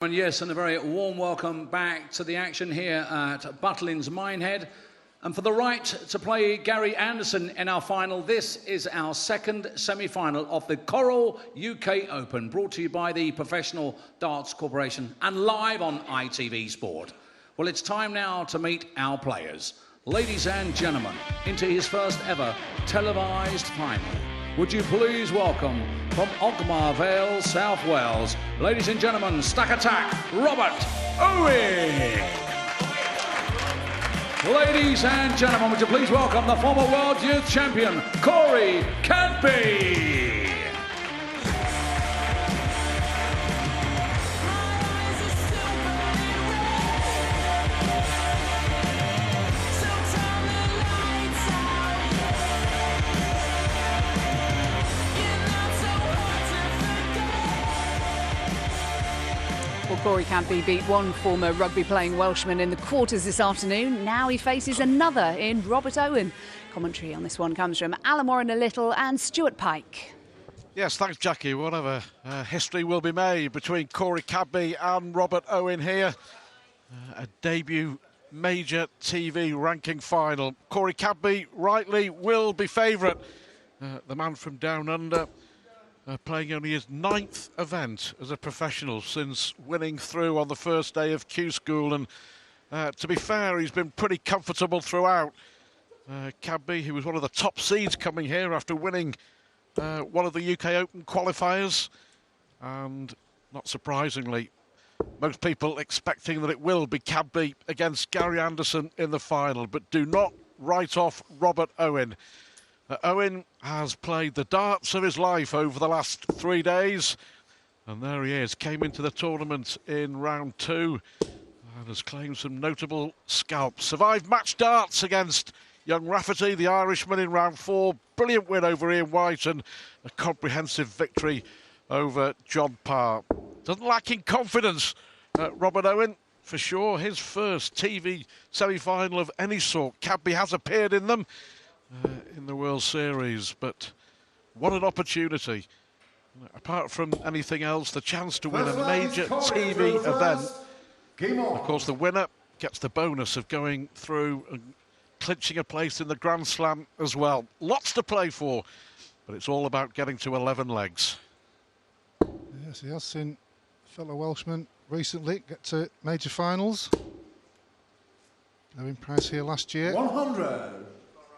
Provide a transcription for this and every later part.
And yes, and a very warm welcome back to the action here at Butlins Minehead. And for the right to play Gary Anderson in our final, this is our second semi-final of the Coral UK Open, brought to you by the Professional Darts Corporation and live on ITV Sport. Well, it's time now to meet our players. Ladies and gentlemen, into his first ever televised final. Would you please welcome from Ogmar Vale, South Wales, ladies and gentlemen, stack attack, Robert Owen. Ladies and gentlemen, would you please welcome the former World Youth Champion, Cadby. Well, Cadby beat one former rugby-playing Welshman in the quarters this afternoon. Now he faces another in Robert Owen. Commentary on this one comes from Alan Warren-a-Little and Stuart Pike. Yes, thanks, Jackie. Whatever history will be made between Corey Cadby and Robert Owen here. A debut major TV ranking final. Corey Cadby rightly will be favourite. The man from down under. Playing only his 9th event as a professional since winning through on the first day of Q School, and to be fair, he's been pretty comfortable throughout. Cadby, who was one of the top seeds coming here after winning one of the UK Open qualifiers, and not surprisingly, most people expecting that it will be Cadby against Gary Anderson in the final, but do not write off Robert Owen. Owen has played the darts of his life over the last 3 days, and there he is, came into the tournament in round 2 and has claimed some notable scalps. Survived match darts against young Rafferty, the Irishman, in round 4. Brilliant win over Ian White and a comprehensive victory over John Parr. Doesn't lack in confidence, Robert Owen, for sure. His first TV semi-final of any sort. Cadby has appeared in them in the World Series, but what an opportunity. Apart from anything else, the chance to win a major TV event. Of course, the winner gets the bonus of going through and clinching a place in the Grand Slam as well. Lots to play for, but it's all about getting to 11 legs. Yes, he has seen fellow Welshman recently get to major finals. Owen Price here last year. 100.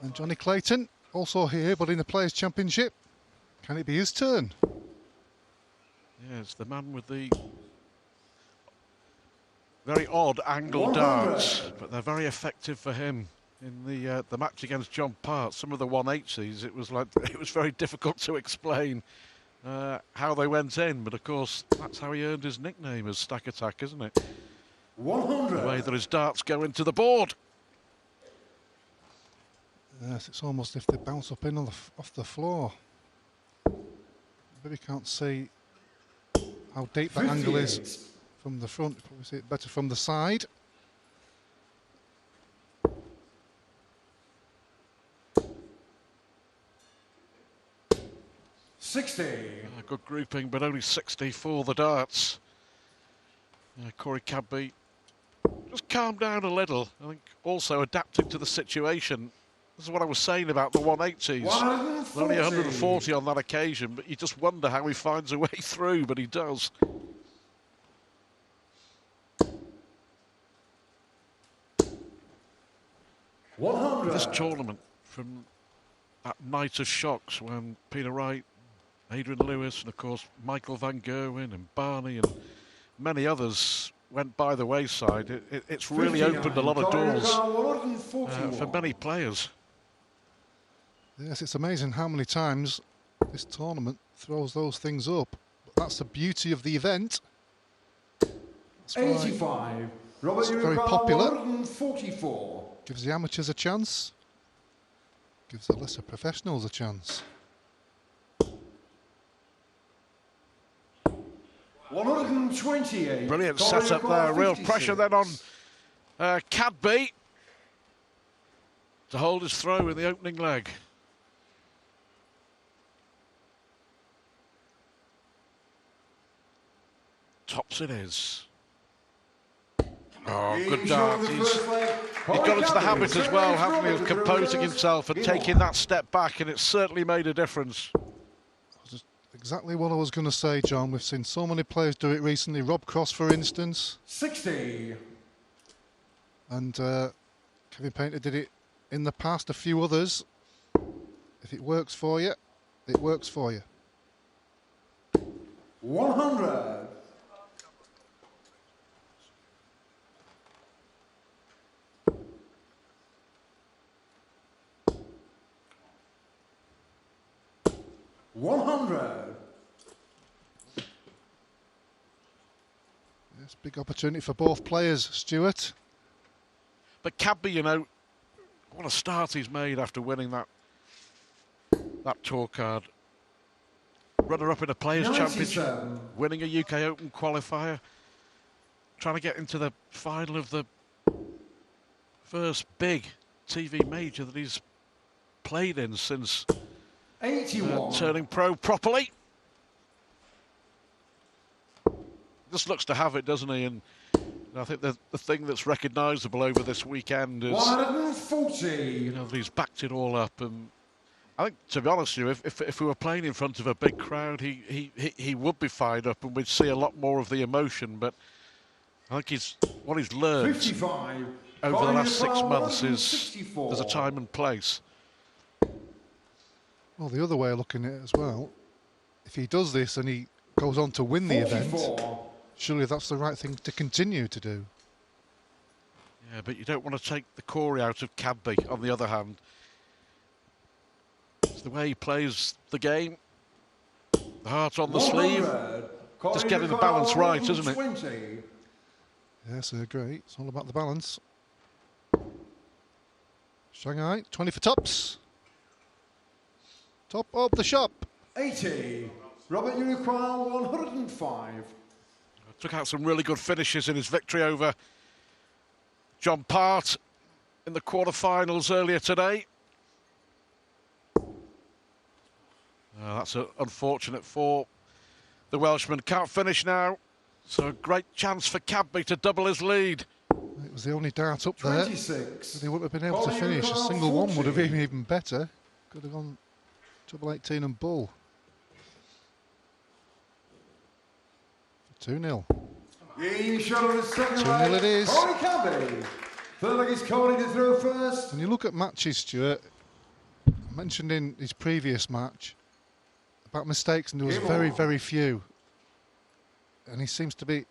And Johnny Clayton, also here, but in the Players' Championship. Can it be his turn? Yes, the man with the very odd angled darts, but they're very effective for him. In the match against John Parr, some of the 180s, it was very difficult to explain how they went in, but of course that's how he earned his nickname as Stack Attack, isn't it? 100. The way that his darts go into the board. Yes, it's almost if they bounce up in on off the floor. Maybe can't see how deep that angle is from the front. Probably see it better from the side. Good grouping, but only 60 for the darts. Corey Cadby just calmed down a little. I think also adapting to the situation. This is what I was saying about the 180s. 140. Only 140 on that occasion, but you just wonder how he finds a way through, but he does. This tournament, from that night of shocks when Peter Wright, Adrian Lewis, and of course Michael Van Gerwen and Barney and many others went by the wayside, it's really opened a lot of doors for many players. Yes, it's amazing how many times this tournament throws those things up. But that's the beauty of the event. That's 85. Robert, it's very popular. 144. Gives the amateurs a chance. Gives the lesser professionals a chance. 128. Brilliant setup there. Real pressure then on Cadby to hold his throw in the opening leg. Tops it is. Oh, good Game dart. showing the He's first leg. got into the Cadby, habit as second well, leg, haven't he, of Robert, composing Robert, himself and game taking on. that step back, and it's certainly made a difference. Just exactly what I was going to say, John. We've seen so many players do it recently. Rob Cross, for instance. 60. And Kevin Painter did it in the past, a few others. If it works for you, it works for you. 100. Yes, big opportunity for both players, Stuart. But Cadby, you know, what a start he's made after winning that tour card. Runner-up in a Players' 97. Championship, winning a UK Open qualifier, trying to get into the final of the first big TV major that he's played in since 81. turning pro properly. Just looks to have it, doesn't he? And I think the thing that's recognisable over this weekend is 140. you know, that he's backed it all up. And I think, to be honest with you, if we were playing in front of a big crowd, he would be fired up and we'd see a lot more of the emotion. But I think what he's learned 55. over the last 6 Colin months is 164. there's a time and place. Well, the other way of looking at it as well, if he does this and he goes on to win the event, 44. surely that's the right thing to continue to do. Yeah, but you don't want to take the Corey out of Cadby, on the other hand. It's the way he plays the game. The heart on the sleeve. 100. Just getting the balance right, isn't it? 120. Yes, I agree. It's all about the balance. Shanghai, 20 for tops. Top of the shop. 80. Robert Uniquire, 105. Took out some really good finishes in his victory over John Part in the quarterfinals earlier today. That's unfortunate for the Welshman. Can't finish now. So a great chance for Cadby to double his lead. It was the only dart up there. 26. They wouldn't have been able to Colin finish. A Uniquire, single one would have 40. been even better. Could have gone double 18 and bull. 2-0. Game shot on the second 2-0 leg. it is. Corey Cadby. Third leg is Corey to throw first. When you look at matches, Stuart, I mentioned in his previous match about mistakes, and there was Game very, on. very few. And he seems to be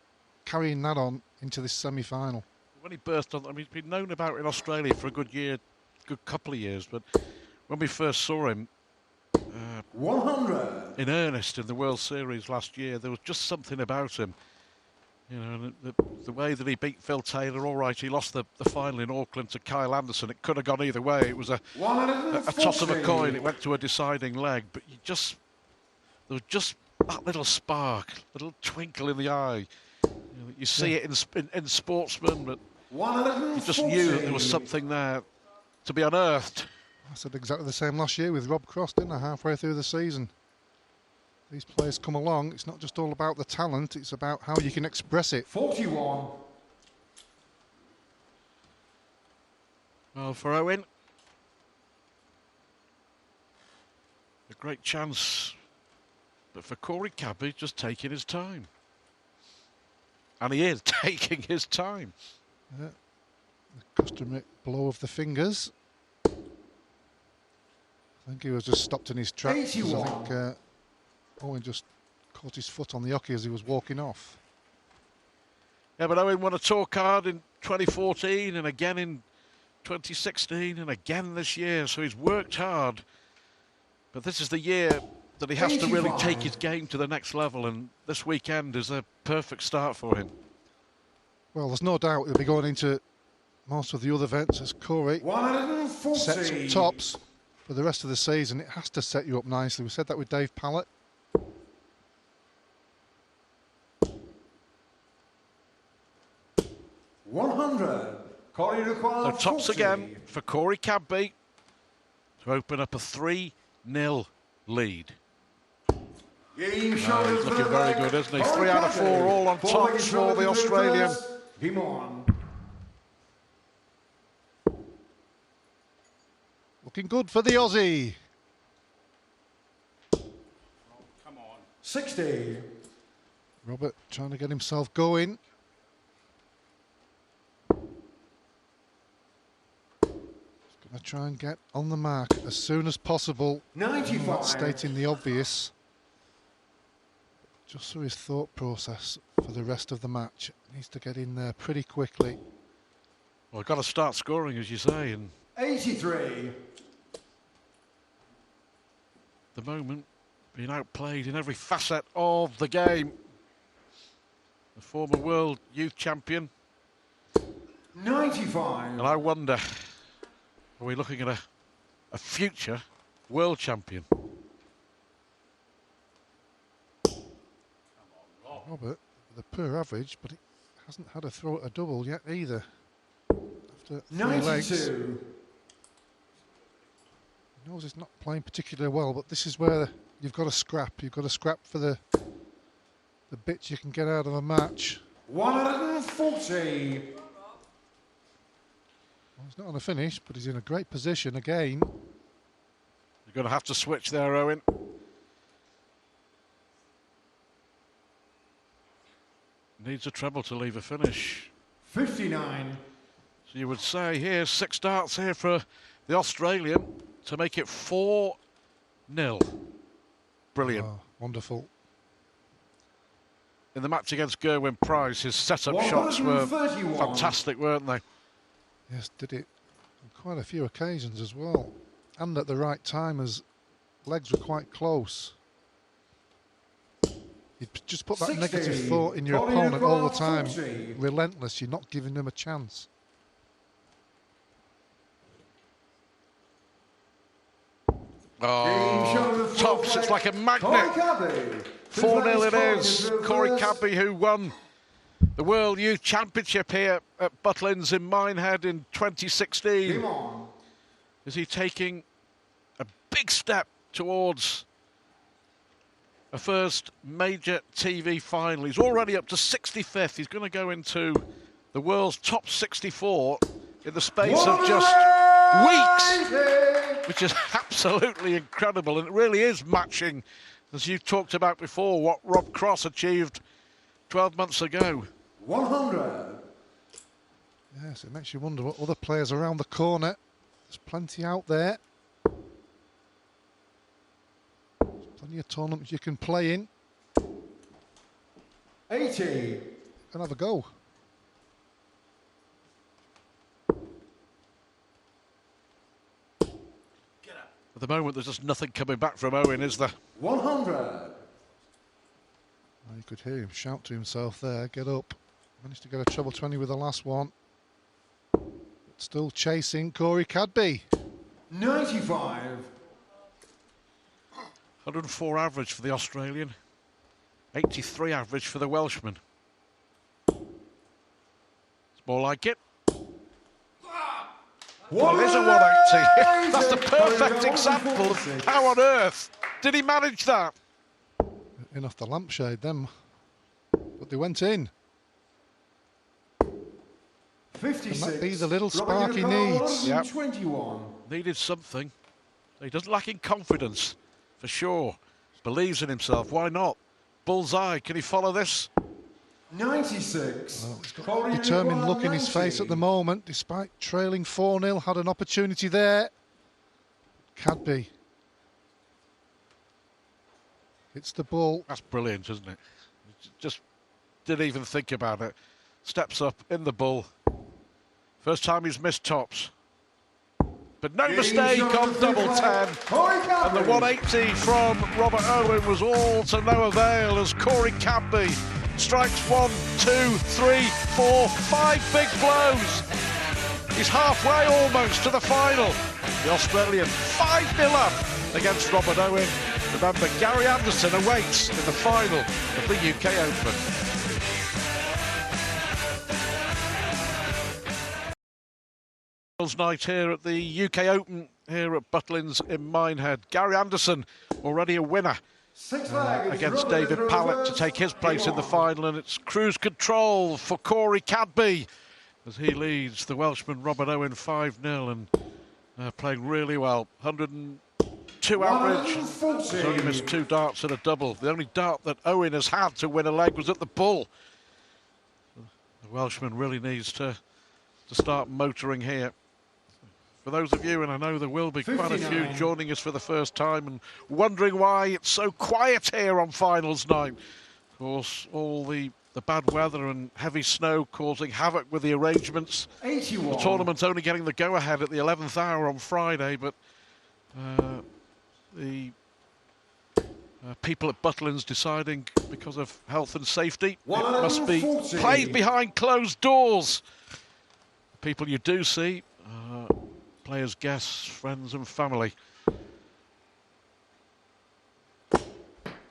carrying that on into this semi-final. When he burst on, I mean, he's been known about in Australia for a good couple of years, but when we first saw him 100. in earnest in the World Series last year, there was just something about him. You know, and the way that he beat Phil Taylor, all right, he lost the final in Auckland to Kyle Anderson. It could have gone either way. It was a toss of a coin. It went to a deciding leg, but there was just that little spark, little twinkle in the eye. You see it in sportsmen, but you just knew that there was something there to be unearthed. I said exactly the same last year with Rob Cross, didn't I, halfway through the season. These players come along, it's not just all about the talent, it's about how you can express it. 41. Well, for Owen, a great chance, but for Corey Cadby, just taking his time. And he is taking his time. Yeah. The customary blow of the fingers. I think he was just stopped in his tracks. 81. I think Owen just caught his foot on the hockey as he was walking off. Yeah, but Owen won a tour card in 2014 and again in 2016 and again this year, so he's worked hard. But this is the year that he has to really 85. take his game to the next level, and this weekend is a perfect start for him. Well, there's no doubt he'll be going into most of the other events as Corey 140. sets up tops for the rest of the season. It has to set you up nicely. We said that with Dave Pallett. So tops again for Corey Cadby to open up a 3-0 lead. He's He's looking very good, isn't he? 3 out of 4 all on tops for the Australian. Game on. Looking good for the Aussie. 60. Robert trying to get himself going. He's going to try and get on the mark as soon as possible. 95. Not stating the obvious. Just through his thought process for the rest of the match. Needs to get in there pretty quickly. Well, got to start scoring, as you say, and 83. the moment being outplayed in every facet of the game. The former world youth champion. 95. And I wonder, are we looking at a future world champion? Robert, the poor average, but he hasn't had a throw at a double yet either. After 3 legs. 92. He knows he's not playing particularly well, but this is where you've got to scrap. You've got to scrap for the bits you can get out of a match. 140. Well, he's not on a finish, but he's in a great position again. You're going to have to switch there, Owen. Needs a treble to leave a finish. 59. So you would say here, 6 darts here for the Australian to make it 4-0. Brilliant. Oh, wonderful. In the match against Gerwyn Price, his setup shots were 131. fantastic, weren't they? Yes, did it on quite a few occasions as well. And at the right time, as legs were quite close. You just put that 60. negative thought in your Volley opponent all the across, time. 40. Relentless, you're not giving them a chance. Oh, tops, it's like a magnet. 4-0 it is. Corey Cadby, who won the World Youth Championship here at Butlins in Minehead in 2016. Is he taking a big step towards a first major TV final? He's already up to 65th. He's going to go into the world's top 64 in the space of just weeks, which is absolutely incredible. And it really is matching, as you talked about before, what Rob Cross achieved 12 months ago. 100. Yes, it makes you wonder what other players around the corner. There's plenty out there. Plenty of tournaments you can play in. 80. And have a go. At the moment, there's just nothing coming back from Owen, is there? 100. Well, you could hear him shout to himself there, get up. Managed to get a treble 20 with the last one. But still chasing Corey Cadby. 95. 104 average for the Australian. 83 average for the Welshman. It's more like it. Well, it is a 180. That's the perfect example of how on earth did he manage that? In off the lampshade, them. But they went in. 56. Can that be the little spark he needs? Yep. 21. Needed something. He doesn't lack in confidence, for sure. Believes in himself. Why not? Bullseye. Can he follow this? 96. Well, he's got a determined look in his face at the moment, despite trailing 4-0. Had an opportunity there. Cadby. It's the ball. That's brilliant, isn't it? Just didn't even think about it. Steps up in the bull. First time he's missed tops. But no mistake on double 10. And the 180 from Robert Owen was all to no avail as Corey Cadby strikes 1, 2, 3, 4, 5 big blows. He's halfway almost to the final. The Australian 5-0 up against Robert Owen. Remember, Gary Anderson awaits in the final of the UK Open. Night here at the UK Open here at Butlins in Minehead. Gary Anderson already a winner against David Pallett to take his place in the final, and it's cruise control for Corey Cadby as he leads the Welshman Robert Owen 5-0. And playing really well. 102 average. He's only missed 2 darts and a double. The only dart that Owen has had to win a leg was at the bull. The Welshman really needs to start motoring here. For those of you, and I know there will be quite a few joining us for the first time and wondering why it's so quiet here on finals night. Of course, all the bad weather and heavy snow causing havoc with the arrangements. 81. The tournament only getting the go-ahead at the 11th hour on Friday, but the people at Butlins deciding because of health and safety it must be played behind closed doors. People you do see, players, guests, friends and family.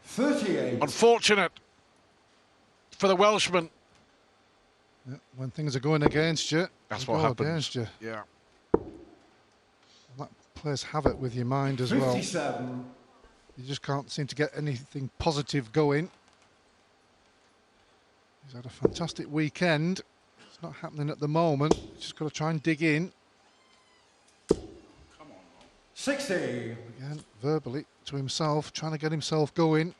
38. Unfortunate for the Welshman. Yeah, when things are going against you, That's they what go happens. against you. Yeah. That plays havoc with your mind as well. 57. You just can't seem to get anything positive going. He's had a fantastic weekend. It's not happening at the moment. He's just got to try and dig in. 60. Again, verbally to himself, trying to get himself going.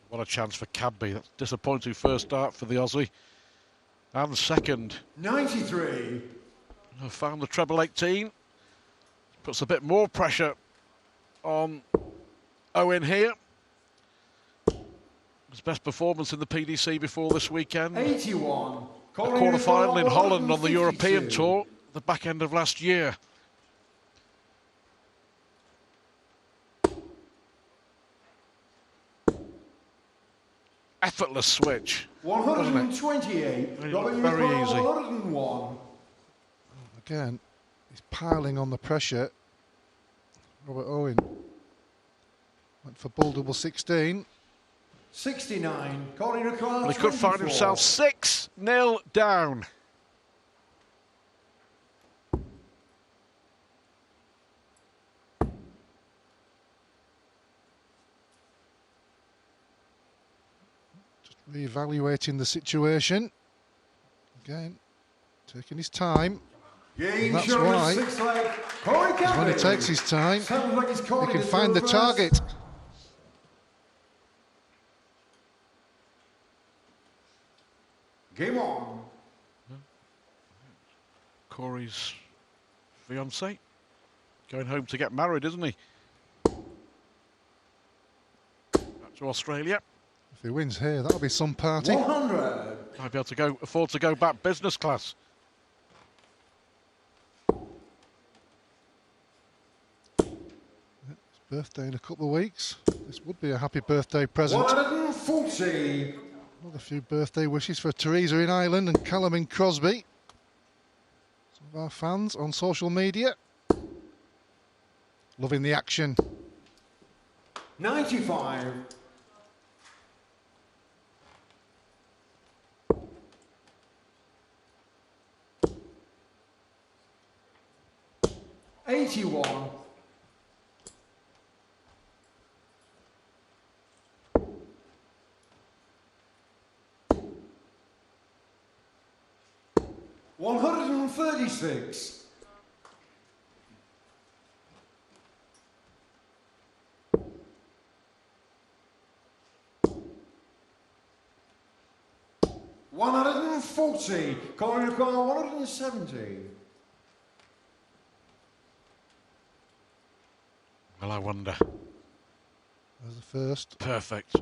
What a chance for Cadby. That's disappointing first start for the Aussie. And second. 93. Found the treble 18. Puts a bit more pressure on Owen here. His best performance in the PDC before this weekend. 81. A quarter-final in Holland on the European Tour, the back end of last year. Effortless switch. 128. Very easy. 101. Again, he's piling on the pressure. Robert Owen went for bull double 16. 69. Calling required. Well, he could find himself 6-0 down. Just re-evaluating the situation. Again, taking his time. Game That's shot why. 6 leg. Corey Cadby. When he takes his time, Sounds like he's he calling can it find the through target. first. Game on. Corey's fiancée going home to get married, isn't he? Back to Australia. If he wins here, that'll be some party. 100. Might be able to afford to go back business class. His birthday in a couple of weeks. This would be a happy birthday present. 140. Another few birthday wishes for Teresa in Ireland and Callum in Crosby. Some of our fans on social media. Loving the action. 95. $81. $136. $140. Calling required 170. Well, I wonder. There's the first. Perfect.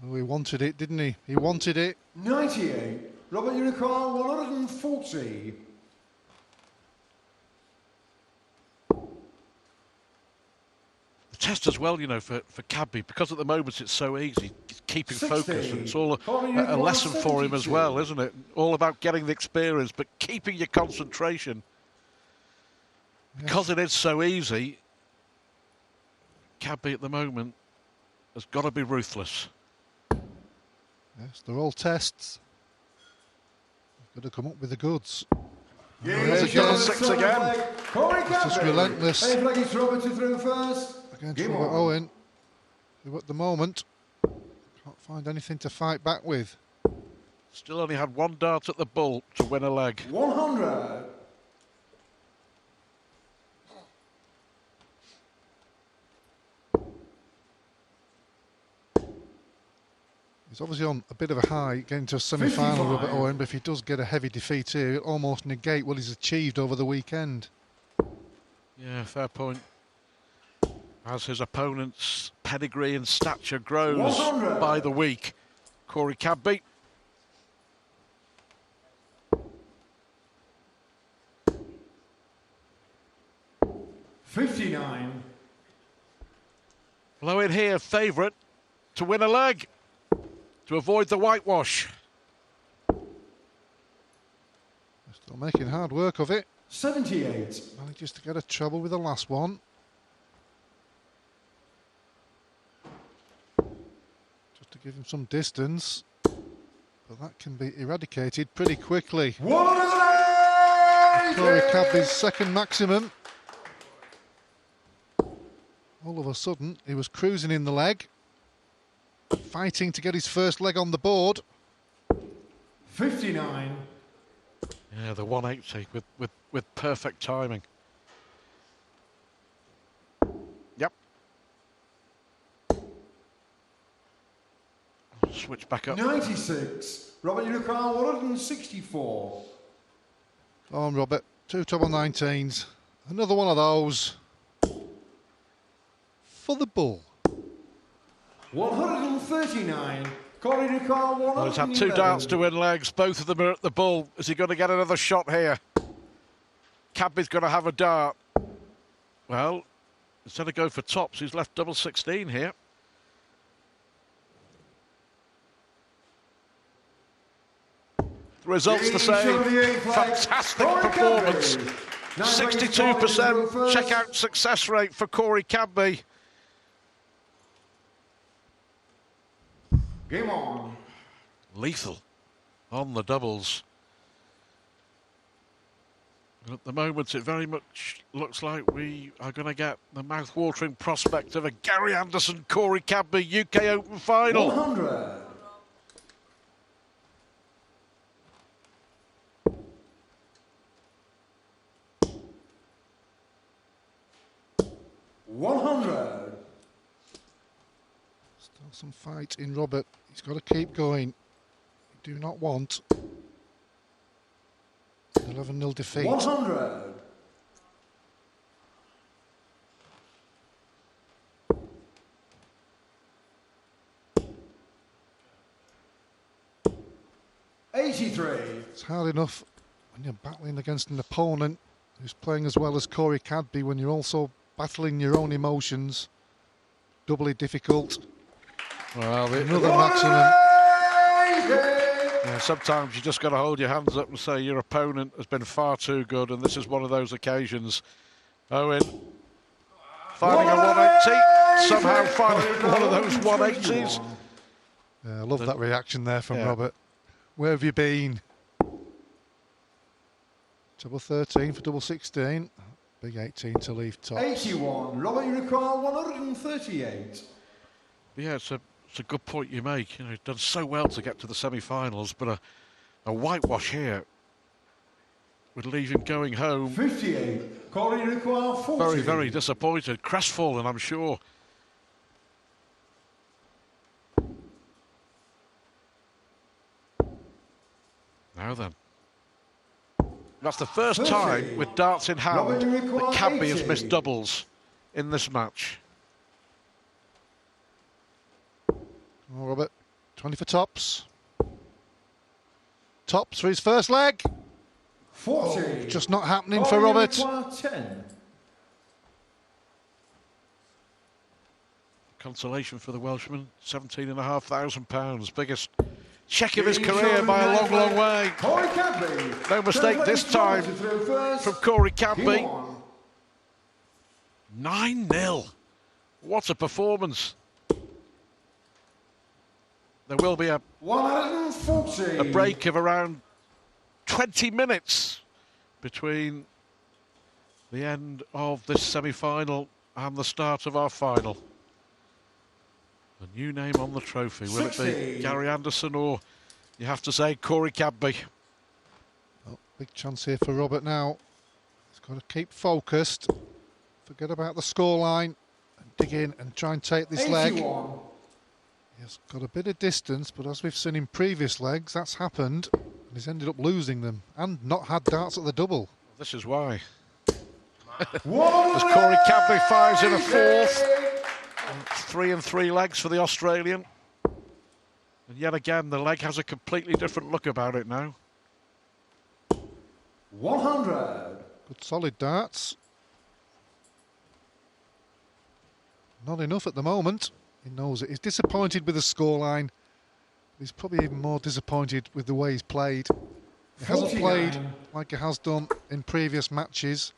Oh, he wanted it, didn't he? He wanted it. 98. Robert, you require 140. The test as well, you know, for Cadby, because at the moment it's so easy, it's keeping 60. focus. It's all a lesson for him as well, isn't it? All about getting the experience, but keeping your concentration. Yes. Because it is so easy, Cadby at the moment has got to be ruthless. Yes, they're all tests. Got to come up with the goods. There's a goal, 6 again. It's just relentless. Hey, flag is Robert to throw first. Against Game Robert on. Owen, who at the moment can't find anything to fight back with. Still only had one dart at the bull to win a leg. 100. He's obviously on a bit of a high, getting to a semi-final, 55. Robert Owen, but if he does get a heavy defeat here, it'll almost negate what he's achieved over the weekend. Yeah, fair point. As his opponent's pedigree and stature grows 100. by the week, Corey Cadby. $59. Owen here, favourite to win a leg, to avoid the whitewash. Still making hard work of it. 78. Manages to get a treble with the last one. Just to give him some distance. But that can be eradicated pretty quickly. 180. Corey Cadby's second maximum. All of a sudden, he was cruising in the leg, fighting to get his first leg on the board. 59. Yeah, the 180 with perfect timing. Yep. Switch back up. 96. Robert Unicorn, 164. Go on, Robert. 2 treble 19s. Another one of those. For the bull. 139. Corey Unicorn, 111. Well, he's had 2 darts to win legs. Both of them are at the bull. Is he going to get another shot here? Cadby's going to have a dart. Well, instead of going for tops, he's left double 16 here. The results the same. Fantastic performance. 62% check-out success rate for Corey Cadby. Game on. Lethal on the doubles. And at the moment, it very much looks like we are going to get the mouth-watering prospect of a Gary Anderson, Corey Cadby UK Open final. 100. Still some fight in Robert. He's got to keep going. You do not want an 11-0 defeat. 100. $83. It's hard enough when you're battling against an opponent who's playing as well as Corey Cadby when you're also battling your own emotions. Doubly difficult. Well, Another maximum. yeah, sometimes you just got to hold your hands up and say your opponent has been far too good, and this is one of those occasions. Owen finding a 180, somehow finding one of those 180s. Yeah, I love that reaction there from Yeah. Robert. Where have you been? Double 13 for double 16. Big 18 to leave top. 81. Robert Unicorn, 138. Yeah, it's a good point you make. You know, he's done so well to get to the semi-finals, but a whitewash here would leave him going home 58. Corey Unicorn, 40. very, very disappointed, crestfallen, I'm sure. Now then. That's the first 30. time with darts in hand Robert Unicorn, that Cadby has 80. missed doubles in this match. Oh, Robert, 20 for tops. Tops for his first leg. 40. Just not happening for Corey Robert. Unicorn, 10. Consolation for the Welshman, £17,500. Biggest check of his career by a long, long way. Corey Cadby. No mistake this time from Corey Cadby. 9-0. What a performance. There will be a 140. break of around 20 minutes between the end of this semi-final and the start of our final. A new name on the trophy. Will it 60. be Gary Anderson, or you have to say Corey Cadby? Oh, big chance here for Robert now. He's got to keep focused. Forget about the scoreline and dig in and try and take this 81. leg. He's got a bit of distance, but as we've seen in previous legs, that's happened. And he's ended up losing them and not had darts at the double. This is why. As Corey Cadby fires in a fourth. 3 and 3 legs for the Australian. And yet again, the leg has a completely different look about it now. 100. Good solid darts. Not enough at the moment. He knows it. He's disappointed with the scoreline. He's probably even more disappointed with the way he's played. He hasn't played like he has done in previous matches.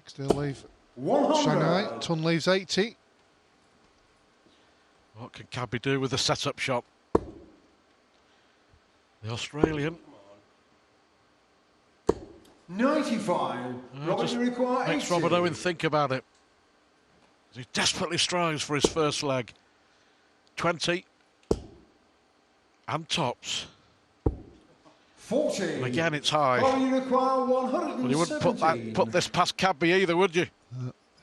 Still leave 100. Shanghai. Tun leaves 80. What can Cadby do with the setup shot? The Australian. 95. Robert, you require Makes 80. Robert Owen think about it. He desperately strives for his first leg. 20. And tops. 40. And again, it's high. Robert, you require 117. Well, you wouldn't put this past Cadby either, would you?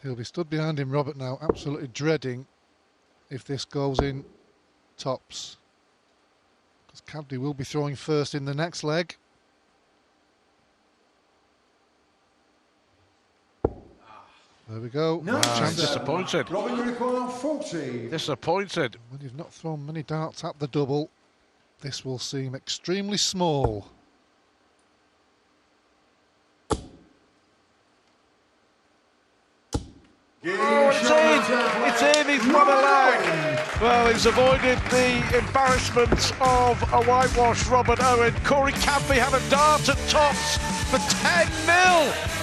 He'll be stood behind him, Robert, now, absolutely dreading if this goes in tops. Because Cadby will be throwing first in the next leg. There we go. No, I'm disappointed. Robert, you require 40. Disappointed. When you've not thrown many darts at the double, this will seem extremely small. It's in, he's won a leg. Well, he's avoided the embarrassment of a whitewash Robert Owen. Corey Cadby had a dart at tops for 10-0.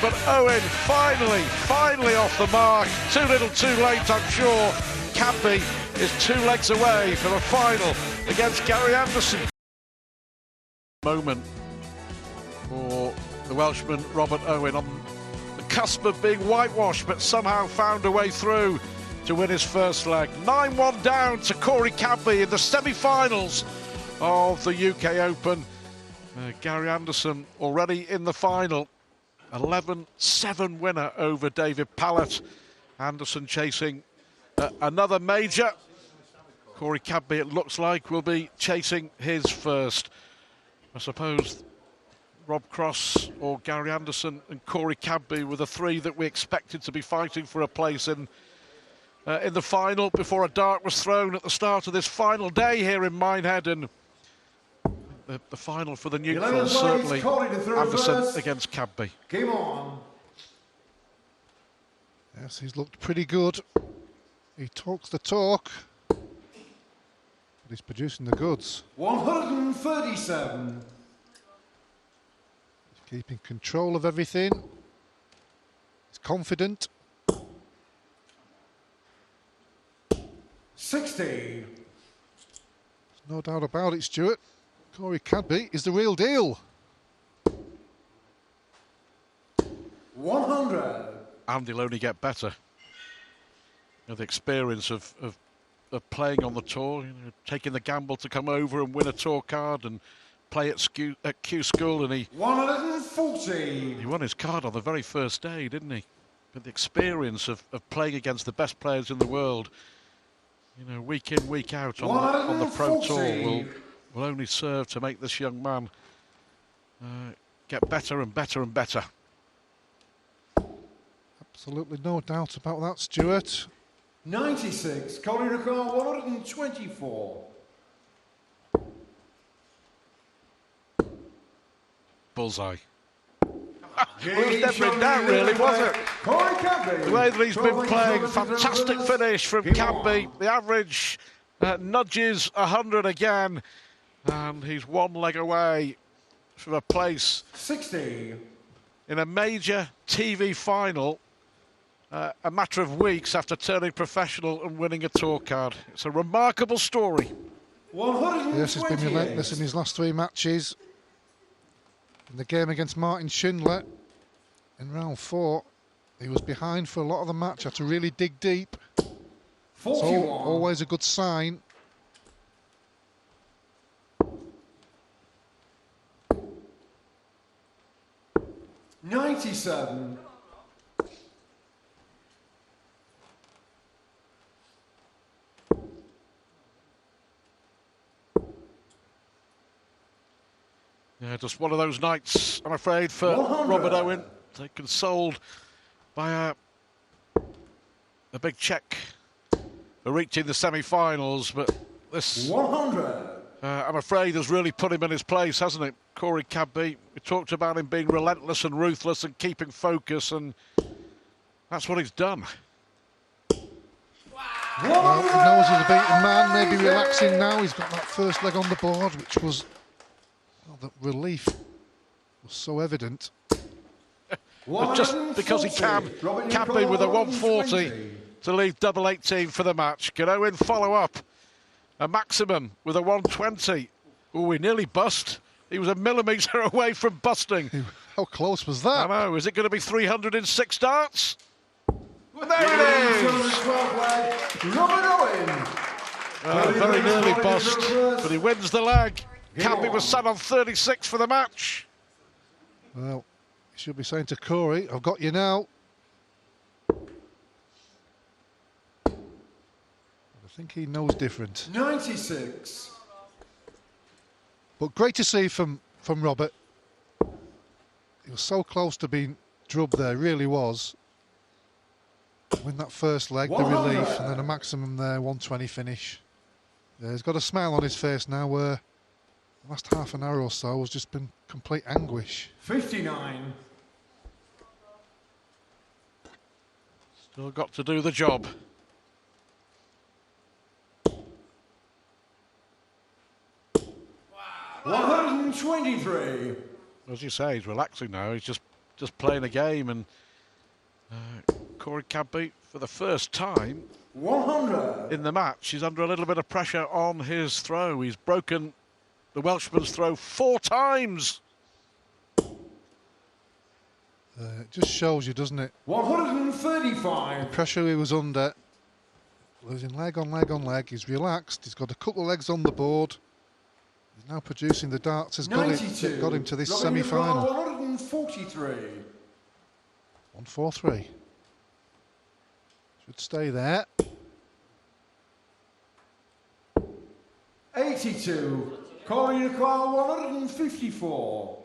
But Owen finally off the mark. Too little too late, I'm sure. Cadby is 2 legs away from a final against Gary Anderson. Moment for the Welshman Robert Owen on the cusp of being whitewashed, but somehow found a way through to win his first leg. 9-1 down to Corey Cadby in the semi-finals of the UK Open. Gary Anderson already in the final. 11-7 winner over David Pallett. Anderson chasing another major. Corey Cadby, it looks like, will be chasing his first. I suppose Rob Cross or Gary Anderson and Corey Cadby were the 3 that we expected to be fighting for a place in the final before a dart was thrown at the start of this final day here in Minehead. And the final for the neutrals, certainly Anderson against Cadby. Game on. Yes, he's looked pretty good. He talks the talk, but he's producing the goods. 137. He's keeping control of everything. He's confident. 60. There's no doubt about it, Stuart. Corey Cadby is the real deal. 100. And he'll only get better. You know, the experience of playing on the tour, you know, taking the gamble to come over and win a tour card and play at Q School, and he 140. won his card on the very first day, didn't he? But the experience of playing against the best players in the world, you know, week in, week out on the Pro Tour will only serve to make this young man get better and better and better. Absolutely no doubt about that, Stuart. 96. Colin Ricard, 124. Bullseye. It was never in doubt, really, was it? Corey Cadby. The way that he's been playing, fantastic finish from Cadby. The average nudges 100 again, and he's 1 leg away from a place 60. in a major TV final a matter of weeks after turning professional and winning a tour card. It's a remarkable story. 128. Yes, he's been relentless in his last 3 matches. In the game against Martin Schindler in round 4, he was behind for a lot of the match, had to really dig deep. 41. So always a good sign. 97. Yeah, just one of those nights, I'm afraid, for 100. Robert Owen. They consoled by a big check for reaching the semi-finals, but this, 100. I'm afraid, has really put him in his place, hasn't it? Corey Cadby, we talked about him being relentless and ruthless and keeping focus, and that's what he's done. Well, he knows he's a beaten man, maybe relaxing now. He's got that first leg on the board, which was, well, the relief was so evident. But just because he can, Cadby with a 140 to lead double 18 for the match. Can Owen follow up? A maximum with a 120. Oh, we nearly bust. He was a millimetre away from busting. How close was that? I know. Is it going to be 306 darts? There it is! Robert Owen. Very nearly bust, but he wins the leg. Cadby was sat on 36 for the match. Well, he should be saying to Corey, I've got you now. I think he knows different. 96. But great to see from Robert. He was so close to being drubbed there, really was. Win that first leg, the relief, and then a maximum there, 120 finish. Yeah, he's got a smile on his face now where the last half an hour or so has just been complete anguish. 59. Still got to do the job. Wow. 123. As you say, he's relaxing now. He's just playing a game, and Corey Cadby, for the first time 100. in the match, he's under a little bit of pressure on his throw. He's broken the Welshman's throw 4 times. It just shows you, doesn't it? 135. The pressure he was under, losing leg on leg on leg. He's relaxed. He's got a couple of legs on the board. He's now producing the darts. Has got him to this semi-final. 143. 143. Should stay there. 82. Corey Nicole, 154.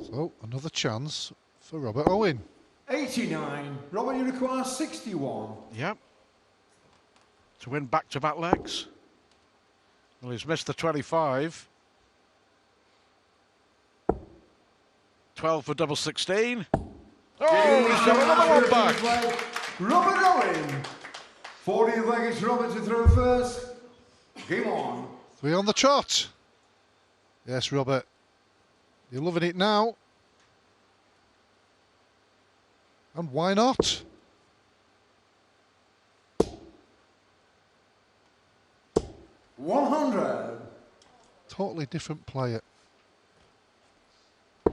So another chance for Robert Owen. 89. Robert, you require 61. Yep. To win back-to-back legs. Well, he's missed the 25. 12 for double 16. Oh, he's got another one back. Robert Owen. 40th leg is Robert to throw first. Game on. 3 on the trot. Yes, Robert. You're loving it now. And why not? $100. Totally different player. At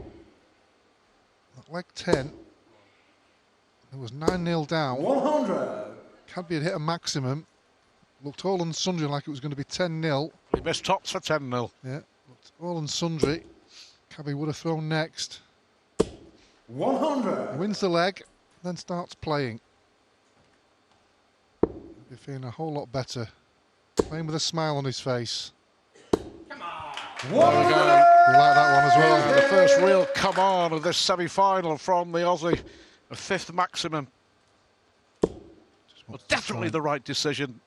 leg 10, it was 9-0 down. 100. Cadby had hit a maximum. Looked all and sundry like it was going to be 10-0. He missed tops for 10-0. Yeah, looked all and sundry. Cadby would have thrown next. 100. He wins the leg, then starts playing. He'll be feeling a whole lot better. Playing with a smile on his face. There we go. We like that one as well. The first real come on of this semi-final from the Aussie. A 5th maximum. Well, definitely the right decision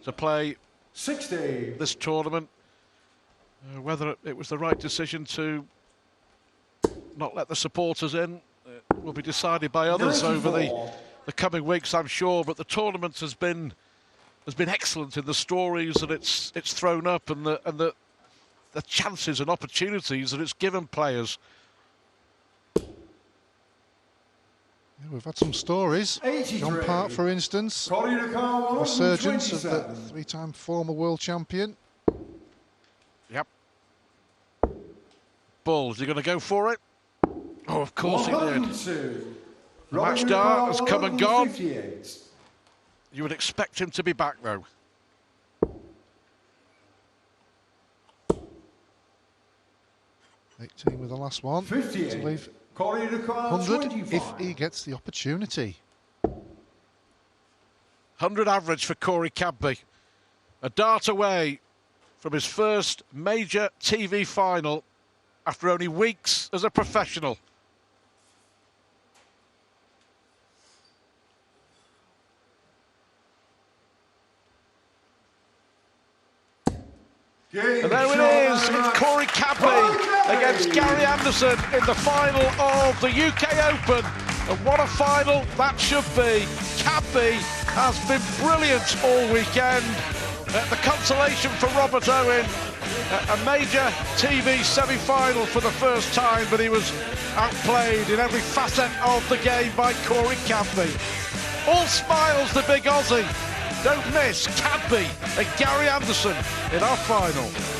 to play 60. this tournament. Whether it was the right decision to not let the supporters in will be decided by others 94. over the coming weeks, I'm sure. But the tournament has been excellent in the stories that it's thrown up and the chances and opportunities that it's given players. Yeah, we've had some stories. 83. John Park, for instance, Corey Nicole, resurgence of the 127. 3-time former world champion. Yep. Bull, is he going to go for it? Oh, of course he did. 102. The match dart has come and gone. 158. You would expect him to be back, though. 18 with the last one. 58. To leave Corey to car 100 25. if he gets the opportunity. 100 average for Corey Cadby. A dart away from his first major TV final after only weeks as a professional. And there it is, it's Corey Cadby against Gary Anderson in the final of the UK Open. And what a final that should be. Cadby has been brilliant all weekend. The consolation for Robert Owen, a major TV semi-final for the first time, but he was outplayed in every facet of the game by Corey Cadby. All smiles, the big Aussie. Don't miss Cadby and Gary Anderson in our final.